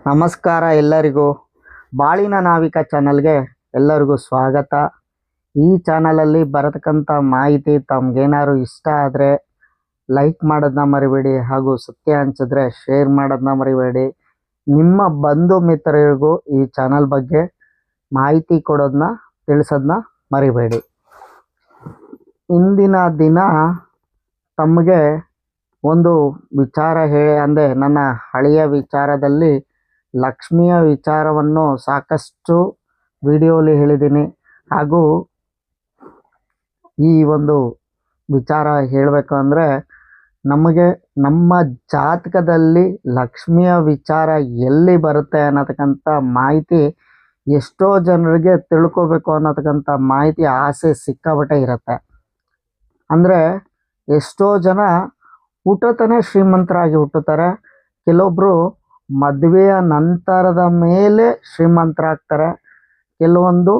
ನಮಸ್ಕಾರ ಎಲ್ಲರಿಗೂ. ಬಾಳಿನ ನಾವಿಕ ಚಾನಲ್ಗೆ ಎಲ್ಲರಿಗೂ ಸ್ವಾಗತ. ಈ ಚಾನಲಲ್ಲಿ ಬರತಕ್ಕಂಥ ಮಾಹಿತಿ ತಮ್ಗೇನಾದ್ರು ಇಷ್ಟ ಆದರೆ ಲೈಕ್ ಮಾಡೋದನ್ನ ಮರಿಬೇಡಿ, ಹಾಗೂ ಸತ್ಯ ಹಂಚಿದ್ರೆ ಶೇರ್ ಮಾಡೋದನ್ನ ಮರಿಬೇಡಿ. ನಿಮ್ಮ ಬಂಧು ಮಿತ್ರರಿಗೂ ಈ ಚಾನಲ್ ಬಗ್ಗೆ ಮಾಹಿತಿ ಕೊಡೋದನ್ನ ತಿಳಿಸೋದನ್ನ ಮರಿಬೇಡಿ. ಇಂದಿನ ದಿನ ತಮಗೆ ಒಂದು ವಿಚಾರ ಅಂದರೆ ನನ್ನ ಹಳೆಯ ವಿಚಾರದಲ್ಲಿ ಲಕ್ಷ್ಮಿಯ ವಿಚಾರವನ್ನು ಸಾಕಷ್ಟು ವಿಡಿಯೋಲಿ ಹೇಳಿದ್ದೀನಿ. ಹಾಗೂ ಈ ಒಂದು ವಿಚಾರ ಹೇಳಬೇಕು ಅಂದರೆ, ನಮಗೆ ನಮ್ಮ ಜಾತಕದಲ್ಲಿ ಲಕ್ಷ್ಮಿಯ ವಿಚಾರ ಎಲ್ಲಿ ಬರುತ್ತೆ ಅನ್ನತಕ್ಕಂಥ ಮಾಹಿತಿ ಎಷ್ಟೋ ಜನರಿಗೆ ತಿಳ್ಕೋಬೇಕು ಅನ್ನತಕ್ಕಂಥ ಮಾಹಿತಿ ಆಸೆ ಸಿಕ್ಕಾಪಟ್ಟೆ ಇರುತ್ತೆ. ಅಂದರೆ ಎಷ್ಟೋ ಜನ ಹುಟ್ಟುತ್ತಾನೆ ಶ್ರೀಮಂತರಾಗಿ ಹುಟ್ಟುತ್ತಾರೆ, ಕೆಲವೊಬ್ಬರು ಮದುವೆಯ ನಂತರದ ಮೇಲೆ ಶ್ರೀಮಂತರಾಗ್ತಾರೆ, ಕೆಲವೊಂದು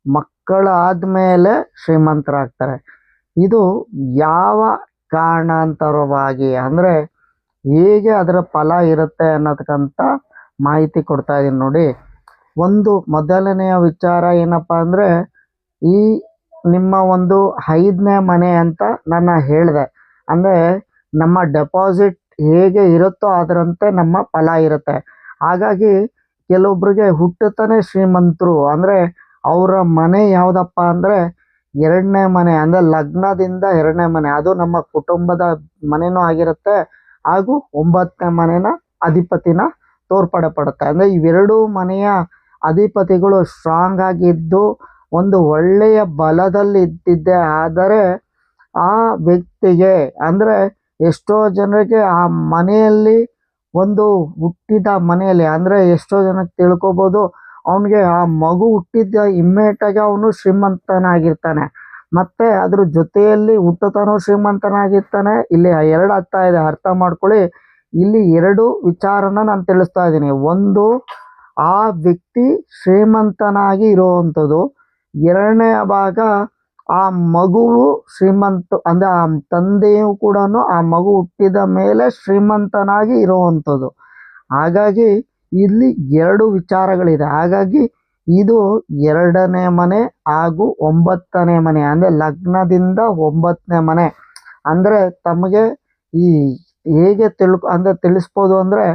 ಮಕ್ಕಳಾದ ಮೇಲೆ ಶ್ರೀಮಂತರಾಗ್ತಾರೆ. ಇದು ಯಾವ ಕಾರಣಾಂತರವಾಗಿ ಅಂದರೆ ಹೇಗೆ ಅದರ ಫಲ ಇರುತ್ತೆ ಅನ್ನತಕ್ಕಂಥ ಮಾಹಿತಿ ಕೊಡ್ತಾ ಇದ್ದೀನಿ ನೋಡಿ. ಒಂದು ಮೊದಲನೆಯ ವಿಚಾರ ಏನಪ್ಪ ಅಂದರೆ, ಈ ನಿಮ್ಮ ಒಂದು 5ನೇ ಮನೆ ಅಂತ ನಾನು ಹೇಳಿದೆ. ಅಂದರೆ ನಮ್ಮ ಡೆಪಾಸಿಟ್ ಹೇಗೆ ಇರುತ್ತೋ ಅದರಂತೆ ನಮ್ಮ ಫಲ ಇರುತ್ತೆ. ಹಾಗಾಗಿ ಕೆಲವೊಬ್ಬರಿಗೆ ಹುಟ್ಟುತ್ತಾನೆ ಶ್ರೀಮಂತರು ಅಂದರೆ ಅವರ ಮನೆ ಯಾವುದಪ್ಪ ಅಂದರೆ 2ನೇ ಮನೆ, ಅಂದರೆ ಲಗ್ನದಿಂದ 2ನೇ ಮನೆ, ಅದು ನಮ್ಮ ಕುಟುಂಬದ ಮನೆಯೂ ಆಗಿರುತ್ತೆ. ಹಾಗೂ 9ನೇ ಮನೆಯ ಅಧಿಪತಿನ ತೋರ್ಪಡೆ ಪಡುತ್ತೆ. ಅಂದರೆ ಇವೆರಡೂ ಮನೆಯ ಅಧಿಪತಿಗಳು ಸ್ಟ್ರಾಂಗ್ ಆಗಿದ್ದು ಒಂದು ಒಳ್ಳೆಯ ಬಲದಲ್ಲಿ ಇದ್ದಿದ್ದೇ ಆದರೆ ಆ ವ್ಯಕ್ತಿಗೆ, ಅಂದರೆ ಎಷ್ಟೋ ಜನರಿಗೆ ಆ ಮನೆಯಲ್ಲಿ ಒಂದು ಹುಟ್ಟಿದ ಮನೆಯಲ್ಲಿ, ಅಂದರೆ ಎಷ್ಟೋ ಜನಕ್ಕೆ ತಿಳ್ಕೊಬೋದು, ಅವನಿಗೆ ಆ ಮಗು ಹುಟ್ಟಿದ್ದ ಇಮ್ಮಿಡಿಯೇಟಾಗಿ ಅವನು ಶ್ರೀಮಂತನಾಗಿರ್ತಾನೆ, ಮತ್ತು ಅದ್ರ ಜೊತೆಯಲ್ಲಿ ಹುಟ್ಟುತ್ತಾನೋ ಶ್ರೀಮಂತನಾಗಿರ್ತಾನೆ. ಇಲ್ಲಿ 2 ಅರ್ಥ ಇದೆ, ಅರ್ಥ ಮಾಡ್ಕೊಳ್ಳಿ. ಇಲ್ಲಿ 2 ವಿಚಾರನ ನಾನು ತಿಳಿಸ್ತಾ ಇದ್ದೀನಿ. ಒಂದು, ಆ ವ್ಯಕ್ತಿ ಶ್ರೀಮಂತನಾಗಿ ಇರುವಂಥದ್ದು. 2ನೇ ಭಾಗ, ಆ ಮಗುವು ಶ್ರೀಮಂತ, ಅಂದರೆ ಆ ತಂದೆಯು ಕೂಡ ಆ ಮಗು ಹುಟ್ಟಿದ ಮೇಲೆ ಶ್ರೀಮಂತನಾಗಿ ಇರುವಂಥದ್ದು. ಹಾಗಾಗಿ ಇಲ್ಲಿ 2 ವಿಚಾರಗಳಿದೆ. ಹಾಗಾಗಿ ಇದು 2ನೇ ಮನೆ ಹಾಗೂ 9ನೇ ಮನೆ, ಅಂದರೆ ಲಗ್ನದಿಂದ 9ನೇ ಮನೆ. ಅಂದರೆ ತಮಗೆ ಈ ಹೇಗೆ ತಿಳಿಸ್ಬೋದು ಅಂದರೆ,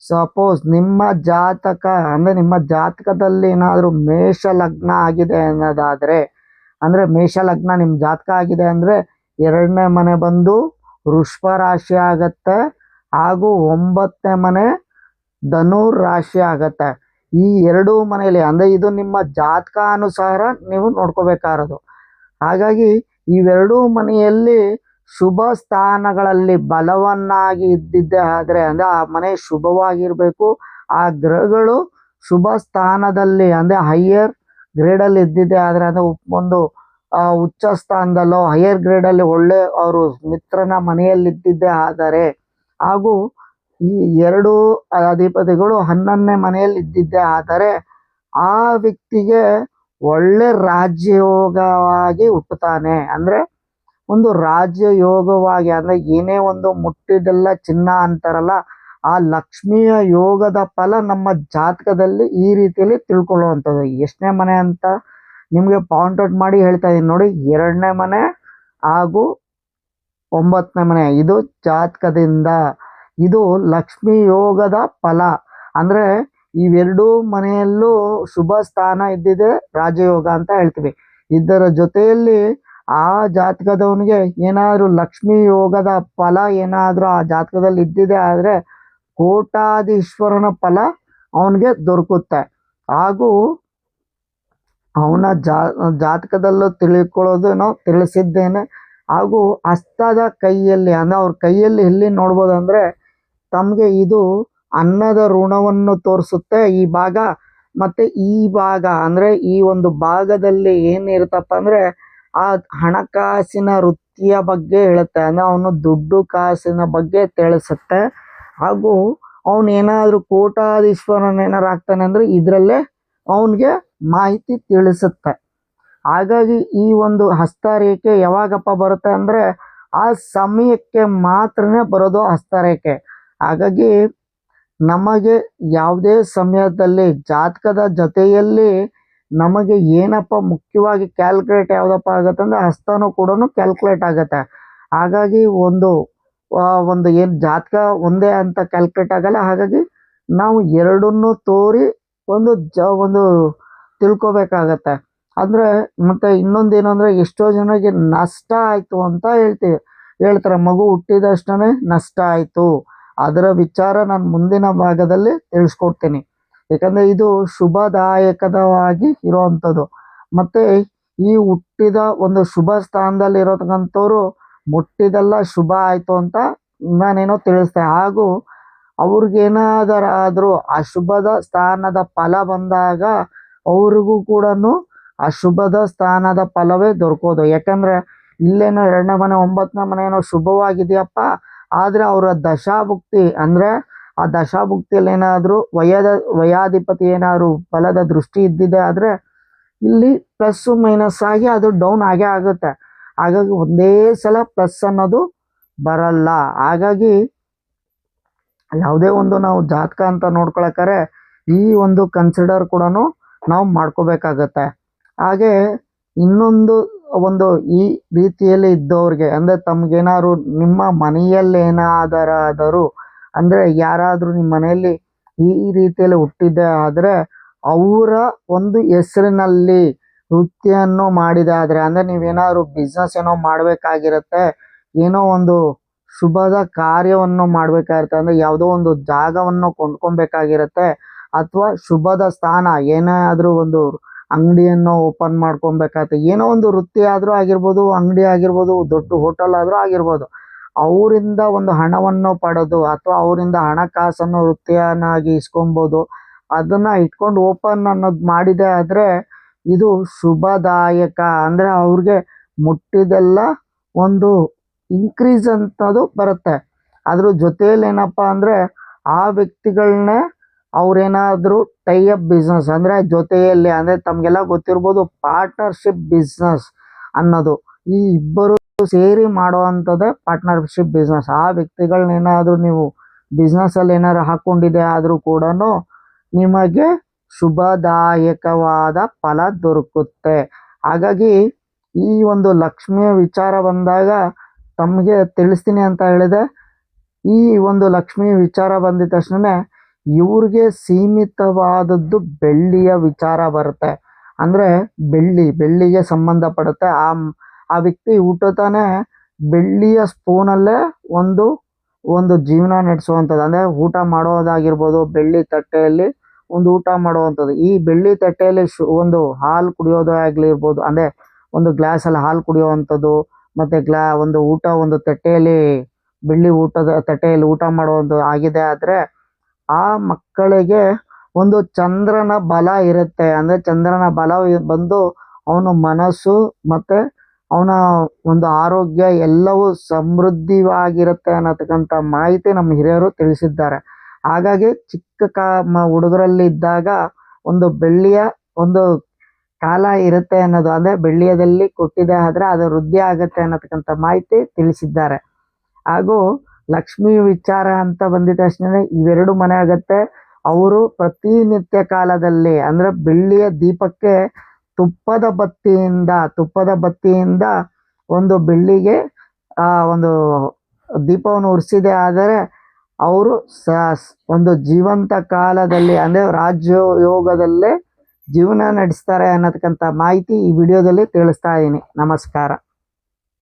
ಸಪೋಸ್ ನಿಮ್ಮ ಜಾತಕ, ಅಂದರೆ ನಿಮ್ಮ ಜಾತಕದಲ್ಲಿ ಏನಾದರೂ ಮೇಷ ಲಗ್ನ ಆಗಿದೆ ಅನ್ನೋದಾದರೆ, ಅಂದರೆ ಮೇಷ ಲಗ್ನ ನಿಮ್ಮ ಜಾತಕ ಆಗಿದೆ ಅಂದರೆ 2ನೇ ಮನೆ ಬಂದು ವೃಷಭ ರಾಶಿ ಆಗತ್ತೆ, ಹಾಗೂ 9ನೇ ಮನೆ ಧನು ರಾಶಿ ಆಗತ್ತೆ. ಈ 2 ಮನೆಯಲ್ಲಿ, ಅಂದರೆ ಇದು ನಿಮ್ಮ ಜಾತಕಾನುಸಾರ ನೀವು ನೋಡ್ಕೋಬೇಕಾಗಿರೋದು. ಹಾಗಾಗಿ ಇವೆರಡೂ ಮನೆಯಲ್ಲಿ ಶುಭ ಸ್ಥಾನಗಳಲ್ಲಿ ಬಲವನ್ನಾಗಿ ಇದ್ದಿದ್ದೇ ಆದರೆ, ಅಂದರೆ ಆ ಮನೆ ಶುಭವಾಗಿರಬೇಕು, ಆ ಗ್ರಹಗಳು ಶುಭ ಸ್ಥಾನದಲ್ಲಿ, ಅಂದರೆ ಹೈಯರ್ ಗ್ರೇಡಲ್ಲಿ ಇದ್ದಿದ್ದೇ ಆದರೆ, ಅಂದರೆ ಒಂದು ಉಚ್ಚ ಸ್ಥಾನದಲ್ಲೋ ಹೈಯರ್ ಗ್ರೇಡಲ್ಲಿ ಒಳ್ಳೆ ಅವರು ಮಿತ್ರನ ಮನೆಯಲ್ಲಿ ಇದ್ದಿದ್ದೇ ಆದರೆ, ಹಾಗೂ ಈ 2 ಅಧಿಪತಿಗಳು 11ನೇ ಮನೆಯಲ್ಲಿ ಇದ್ದಿದ್ದೇ ಆದರೆ ಆ ವ್ಯಕ್ತಿಗೆ ಒಳ್ಳೆ ರಾಜ್ಯಯೋಗವಾಗಿ ಹುಟ್ಟುತ್ತಾನೆ. ಅಂದರೆ ಒಂದು ರಾಜ್ಯಯೋಗವಾಗಿ, ಅಂದರೆ ಏನೇ ಒಂದು ಮುಟ್ಟಿದೆಲ್ಲ ಚಿನ್ನ ಅಂತಾರಲ್ಲ, ಆ ಲಕ್ಷ್ಮಿಯ ಯೋಗದ ಫಲ ನಮ್ಮ ಜಾತಕದಲ್ಲಿ ಈ ರೀತಿಯಲ್ಲಿ ತಿಳ್ಕೊಳ್ಳುವಂಥದ್ದು. ಎಷ್ಟನೇ ಮನೆ ಅಂತ ನಿಮಗೆ ಪಾಯಿಂಟ್ ಔಟ್ ಮಾಡಿ ಹೇಳ್ತಾ ಇದ್ದೀನಿ ನೋಡಿ. 2ನೇ ಮನೆ ಹಾಗೂ 9ನೇ ಮನೆ, ಇದು ಜಾತಕದಿಂದ ಇದು ಲಕ್ಷ್ಮಿ ಯೋಗದ ಫಲ. ಅಂದರೆ ಇವೆರಡೂ ಮನೆಯಲ್ಲೂ ಶುಭ ಸ್ಥಾನ ಇದ್ದಿದೆ ರಾಜಯೋಗ ಅಂತ ಹೇಳ್ತೀವಿ. ಇದರ ಜೊತೆಯಲ್ಲಿ ಆ ಜಾತಕದವನಿಗೆ ಏನಾದರೂ ಲಕ್ಷ್ಮಿ ಯೋಗದ ಫಲ ಏನಾದರೂ ಆ ಜಾತಕದಲ್ಲಿ ಇದ್ದಿದೆ ಆದರೆ ಕೋಟ್ಯಾಧೀಶ್ವರನ ಫಲ ಅವನಿಗೆ ದೊರಕುತ್ತೆ. ಹಾಗೂ ಅವನ ಜಾತಕದಲ್ಲೂ ತಿಳ್ಕೊಳ್ಳೋದು ತಿಳಿಸಿದ್ದೇನೆ. ಹಾಗೂ ಹಸ್ತದ ಕೈಯಲ್ಲಿ, ಅಂದರೆ ಅವ್ರ ಕೈಯಲ್ಲಿ ಎಲ್ಲಿ ನೋಡ್ಬೋದು ಅಂದರೆ, ತಮಗೆ ಇದು ಅನ್ನದ ಋಣವನ್ನು ತೋರಿಸುತ್ತೆ ಈ ಭಾಗ. ಮತ್ತು ಈ ಭಾಗ, ಅಂದರೆ ಈ ಒಂದು ಭಾಗದಲ್ಲಿ ಏನಿರುತ್ತಪ್ಪ ಅಂದರೆ ಆ ಹಣಕಾಸಿನ ವೃತ್ತಿಯ ಬಗ್ಗೆ ಹೇಳುತ್ತೆ, ಅಂದರೆ ಅವನು ದುಡ್ಡು ಕಾಸಿನ ಬಗ್ಗೆ ತಿಳಿಸುತ್ತೆ. ಹಾಗೂ ಅವನು ಏನಾದರೂ ಕೋಟ್ಯಾಧೀಶ್ವರನ ಏನಾರು ಆಗ್ತಾನೆ ಅಂದರೆ ಇದರಲ್ಲೇ ಅವನಿಗೆ ಮಾಹಿತಿ ತಿಳಿಸುತ್ತೆ. ಹಾಗಾಗಿ ಈ ಒಂದು ಹಸ್ತರೇಖೆ ಯಾವಾಗಪ್ಪ ಬರುತ್ತೆ ಅಂದರೆ ಆ ಸಮಯಕ್ಕೆ ಮಾತ್ರನೇ ಬರೋದು ಹಸ್ತರೇಖೆ. ಹಾಗಾಗಿ ನಮಗೆ ಯಾವುದೇ ಸಮಯದಲ್ಲಿ ಜಾತಕದ ಜೊತೆಯಲ್ಲಿ ನಮಗೆ ಏನಪ್ಪ ಮುಖ್ಯವಾಗಿ ಕ್ಯಾಲ್ಕುಲೇಟ್ ಯಾವುದಪ್ಪ ಆಗುತ್ತೆ ಅಂದರೆ ಹಸ್ತನೂ ಕೂಡ ಕ್ಯಾಲ್ಕುಲೇಟ್ ಆಗುತ್ತೆ. ಹಾಗಾಗಿ ಒಂದು ಏನು ಜಾತಕ ಒಂದೇ ಅಂತ ಕ್ಯಾಲ್ಕುಲೇಟ್ ಆಗಲ್ಲ. ಹಾಗಾಗಿ ನಾವು ಎರಡನ್ನೂ ತೋರಿ ಒಂದು ತಿಳ್ಕೊಬೇಕಾಗತ್ತೆ. ಅಂದರೆ ಮತ್ತು ಇನ್ನೊಂದೇನು ಅಂದರೆ ಎಷ್ಟೋ ಜನರಿಗೆ ನಷ್ಟ ಆಯಿತು ಅಂತ ಹೇಳ್ತಾರೆ. ಮಗು ಹುಟ್ಟಿದಷ್ಟೇ ನಷ್ಟ ಆಯಿತು. ಅದರ ವಿಚಾರ ನಾನು ಮುಂದಿನ ಭಾಗದಲ್ಲಿ ತಿಳಿಸ್ಕೊಡ್ತೀನಿ. ಯಾಕಂದರೆ ಇದು ಶುಭದಾಯಕವಾಗಿ ಇರೋವಂಥದ್ದು. ಮತ್ತು ಈ ಹುಟ್ಟಿದ ಒಂದು ಶುಭ ಸ್ಥಾನದಲ್ಲಿರೋತಕ್ಕಂಥವ್ರು ಮುಟ್ಟಿದೆಲ್ಲ ಶುಭ ಆಯಿತು ಅಂತ ನಾನೇನೋ ತಿಳಿಸ್ತೆ. ಹಾಗೂ ಅವ್ರಿಗೇನಾದರೂ ಅಶುಭದ ಸ್ಥಾನದ ಫಲ ಬಂದಾಗ ಅವ್ರಿಗೂ ಕೂಡ ಅಶುಭದ ಸ್ಥಾನದ ಫಲವೇ ದೊರಕೋದು. ಯಾಕಂದರೆ ಇಲ್ಲೇನೋ 2ನೇ ಮನೆ 9ನೇ ಮನೆ ಏನೋ ಶುಭವಾಗಿದೆಯಪ್ಪ, ಆದರೆ ಅವರ ದಶಾಭುಕ್ತಿ ಅಂದರೆ ಆ ದಶಾಭುಕ್ತಿಯಲ್ಲಿ ಏನಾದರೂ ವಯಾಧಿಪತಿ ಏನಾದರೂ ಫಲದ ದೃಷ್ಟಿ ಇದ್ದಿದೆ ಆದರೆ ಇಲ್ಲಿ ಪ್ಲಸ್ಸು ಮೈನಸ್ ಆಗಿ ಅದು ಡೌನ್ ಆಗೇ ಆಗುತ್ತೆ. ಹಾಗಾಗಿ ಒಂದೇ ಸಲ ಪ್ಲಸ್ ಅನ್ನೋದು ಬರಲ್ಲ. ಹಾಗಾಗಿ ಯಾವುದೇ ಒಂದು ನಾವು ಜಾತಕ ಅಂತ ನೋಡ್ಕೊಳಕ್ಕಾರೆ ಈ ಒಂದು ಕನ್ಸಿಡರ್ ಕೂಡ ನಾವು ಮಾಡ್ಕೋಬೇಕಾಗತ್ತೆ. ಹಾಗೆ ಇನ್ನೊಂದು ಈ ರೀತಿಯಲ್ಲಿ ಇದ್ದವ್ರಿಗೆ ಅಂದರೆ ತಮಗೇನಾದ್ರು ನಿಮ್ಮ ಮನೆಯಲ್ಲೇನಾದರೂ ಅಂದರೆ ಯಾರಾದರೂ ನಿಮ್ಮ ಮನೆಯಲ್ಲಿ ಈ ರೀತಿಯಲ್ಲಿ ಹುಟ್ಟಿದ್ದೆ ಆದರೆ ಅವರ ಒಂದು ಹೆಸರಿನಲ್ಲಿ ವೃತ್ತಿಯನ್ನು ಮಾಡಿದೆ ಆದರೆ ಅಂದರೆ ನೀವೇನಾದ್ರು ಬಿಸ್ನೆಸ್ ಏನೋ ಮಾಡಬೇಕಾಗಿರುತ್ತೆ, ಏನೋ ಒಂದು ಶುಭದ ಕಾರ್ಯವನ್ನು ಮಾಡಬೇಕಾಗಿರುತ್ತೆ, ಅಂದರೆ ಯಾವುದೋ ಒಂದು ಜಾಗವನ್ನು ಕೊಂಡ್ಕೊಬೇಕಾಗಿರುತ್ತೆ, ಅಥವಾ ಶುಭದ ಸ್ಥಾನ ಏನಾದರೂ ಒಂದು ಅಂಗಡಿಯನ್ನು ಓಪನ್ ಮಾಡ್ಕೊಬೇಕಾಗುತ್ತೆ, ಏನೋ ಒಂದು ವೃತ್ತಿ ಆದರೂ ಆಗಿರ್ಬೋದು, ಅಂಗಡಿ ಆಗಿರ್ಬೋದು, ದೊಡ್ಡ ಹೋಟೆಲ್ ಆದರೂ ಆಗಿರ್ಬೋದು, ಅವರಿಂದ ಒಂದು ಹಣವನ್ನು ಪಡೆದು ಅಥವಾ ಅವರಿಂದ ಹಣಕಾಸನ್ನು ವೃತ್ತಿಯನ್ನಾಗಿ ಇಸ್ಕೊಬೋದು. ಅದನ್ನು ಇಟ್ಕೊಂಡು ಓಪನ್ ಅನ್ನೋದು ಮಾಡಿದೆ ಆದರೆ ಇದು ಶುಭದಾಯಕ. ಅಂದರೆ ಅವ್ರಿಗೆ ಮುಟ್ಟಿದೆಲ್ಲ ಒಂದು ಇನ್ಕ್ರೀಸ್ ಅಂತದು ಬರುತ್ತೆ. ಅದ್ರ ಜೊತೆಯಲ್ಲಿ ಏನಪ್ಪ ಅಂದರೆ ಆ ವ್ಯಕ್ತಿಗಳನ್ನೇ ಅವ್ರೇನಾದರೂ ಟೈ ಅಪ್ ಬಿಸ್ನೆಸ್ ಅಂದರೆ ಜೊತೆಯಲ್ಲಿ ಅಂದರೆ ತಮಗೆಲ್ಲ ಗೊತ್ತಿರ್ಬೋದು ಪಾರ್ಟ್ನರ್ಶಿಪ್ ಬಿಸ್ನೆಸ್ ಅನ್ನೋದು. ಈ ಇಬ್ಬರು ಸೇರಿ ಮಾಡುವಂಥದ್ದೇ ಪಾರ್ಟ್ನರ್ಶಿಪ್ ಬಿಸ್ನೆಸ್. ಆ ವ್ಯಕ್ತಿಗಳನ್ನೇನಾದರೂ ನೀವು ಬಿಸ್ನೆಸ್ಸಲ್ಲಿ ಏನಾದ್ರು ಹಾಕ್ಕೊಂಡಿದೆ ಆದರೂ ಕೂಡ ನಿಮಗೆ ಶುಭದಾಯಕವಾದ ಫಲ ದೊರಕುತ್ತೆ. ಹಾಗಾಗಿ ಈ ಒಂದು ಲಕ್ಷ್ಮಿಯ ವಿಚಾರ ಬಂದಾಗ ತಮಗೆ ತಿಳಿಸ್ತೀನಿ ಅಂತ ಹೇಳಿದೆ. ಈ ಒಂದು ಲಕ್ಷ್ಮಿ ವಿಚಾರ ಬಂದಿದ ತಕ್ಷಣ ಇವ್ರಿಗೆ ಸೀಮಿತವಾದದ್ದು ಬೆಳ್ಳಿಯ ವಿಚಾರ ಬರುತ್ತೆ. ಅಂದರೆ ಬೆಳ್ಳಿಗೆ ಸಂಬಂಧಪಡುತ್ತೆ. ಆ ವ್ಯಕ್ತಿ ಊಟತಾನೆ ಬೆಳ್ಳಿಯ ಸ್ಪೂನಲ್ಲೇ ಒಂದು ಜೀವನ ನಡೆಸುವಂಥದ್ದು. ಅಂದರೆ ಊಟ ಮಾಡೋದಾಗಿರ್ಬೋದು, ಬೆಳ್ಳಿ ತಟ್ಟೆಯಲ್ಲಿ ಒಂದು ಊಟ ಮಾಡುವಂಥದ್ದು. ಈ ಬೆಳ್ಳಿ ತಟ್ಟೆಯಲ್ಲಿ ಒಂದು ಹಾಲು ಕುಡಿಯೋದು ಆಗಿರ್ಬೋದು, ಅಂದರೆ ಒಂದು ಗ್ಲಾಸಲ್ಲಿ ಹಾಲು ಕುಡಿಯುವಂಥದ್ದು, ಮತ್ತು ಒಂದು ತಟ್ಟೆಯಲ್ಲಿ ಬೆಳ್ಳಿ ಊಟದ ತಟ್ಟೆಯಲ್ಲಿ ಊಟ ಮಾಡುವುದು ಆಗಿದೆ ಆದರೆ ಆ ಮಕ್ಕಳಿಗೆ ಒಂದು ಚಂದ್ರನ ಬಲ ಇರುತ್ತೆ. ಅಂದರೆ ಚಂದ್ರನ ಬಲ ಬಂದು ಅವನ ಮನಸ್ಸು ಮತ್ತು ಅವನ ಒಂದು ಆರೋಗ್ಯ ಎಲ್ಲವೂ ಸಮೃದ್ಧವಾಗಿರುತ್ತೆ ಅನ್ನತಕ್ಕಂಥ ಮಾಹಿತಿ ನಮ್ಮ ಹಿರಿಯರು ತಿಳಿಸಿದ್ದಾರೆ. ಹಾಗಾಗಿ ಚಿಕ್ಕ ಹುಡುಗರಲ್ಲಿ ಇದ್ದಾಗ ಒಂದು ಬೆಳ್ಳಿಯ ಒಂದು ಕಾಲ ಇರುತ್ತೆ ಅನ್ನೋದು, ಅಂದರೆ ಬೆಳ್ಳಿಯದಲ್ಲಿ ಕೊಟ್ಟಿದೆ ಆದರೆ ಅದು ವೃದ್ಧಿ ಆಗುತ್ತೆ ಅನ್ನತಕ್ಕಂಥ ಮಾಹಿತಿ ತಿಳಿಸಿದ್ದಾರೆ. ಹಾಗೂ ಲಕ್ಷ್ಮೀ ವಿಚಾರ ಅಂತ ಬಂದಿದ ತಕ್ಷಣ ಇವೆರಡು ಮನೆ ಆಗುತ್ತೆ. ಅವರು ಪ್ರತಿನಿತ್ಯ ಕಾಲದಲ್ಲಿ ಅಂದರೆ ಬೆಳ್ಳಿಯ ದೀಪಕ್ಕೆ ತುಪ್ಪದ ಬತ್ತಿಯಿಂದ ಒಂದು ಬೆಳ್ಳಿಗೆ ಒಂದು ದೀಪವನ್ನು ಉರಿಸಿದೆ ಆದರೆ ಅವರು ಒಂದು ಜೀವಂತ ಕಾಲದಲ್ಲಿ ಅಂದರೆ ರಾಜಯೋಗದಲ್ಲೇ ಜೀವನ ನಡೆಸ್ತಾರೆ ಅನ್ನತಕ್ಕಂಥ ಮಾಹಿತಿ ಈ ವಿಡಿಯೋದಲ್ಲಿ ತಿಳಿಸ್ತಾ ಇದ್ದೀನಿ. ನಮಸ್ಕಾರ.